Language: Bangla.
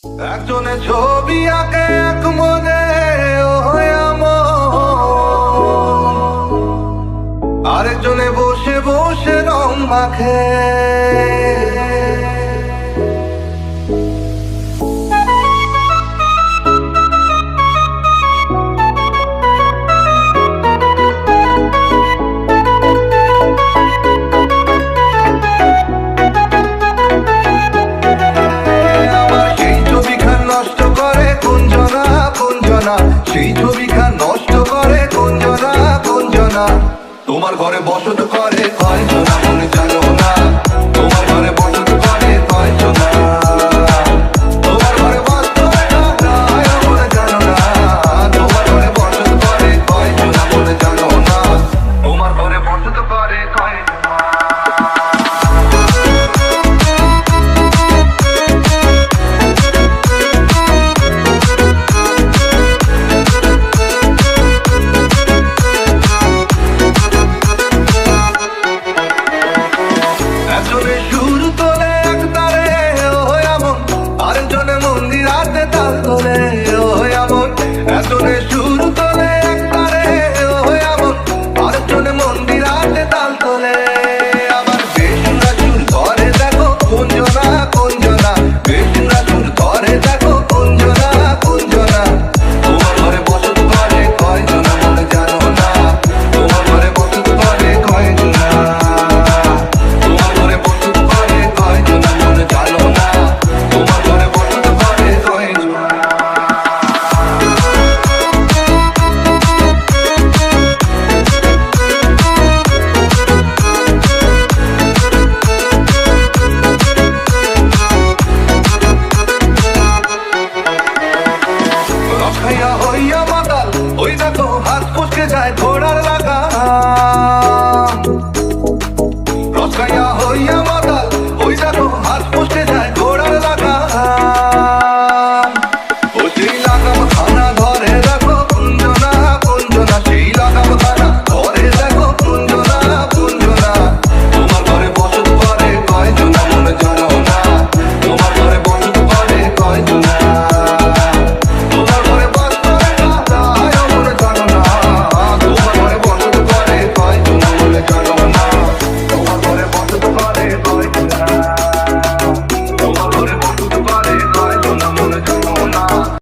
একজনে ছবি আঁকে এক মনে আরেকজনে বসে বসে রং মাখে। সেই ছবিখান নষ্ট করে কোনজনা কোনজনা। তোমার ঘরে বসত করে কয়জনা মনে জানো না। তোমার ঘরে বসত করে কয়জনা। তোমার ঘরে বসত মনে জানো না। তোমার ঘরে বসত করে কয়জনা মনে জানো না। তোমার ঘরে বসত করে কয়জনা। একজনে সুর তোলে এক তারে এমন, আরেকজনে মন্দির হাতে তাল তোলে এমন। একজনে সুর তোলে এক তারে এমন, আরেকজনে মন্দির হাতে তাল তোলে। আবার বেসুরা সুর করে দেখো কোনজনা কোনজনা। বেসুরা সুর করে দেখো কোনজনা কোনজনা। তোমার ঘরে বসত করে কয়জনা মনে জানো না। তোমার ঘরে বসত করে কয়জনা। হইয়া মাতাল ওই দেখো হাত পুষকে যায় ঘোড়ার লাগাম। রস খাইয়া হইয়া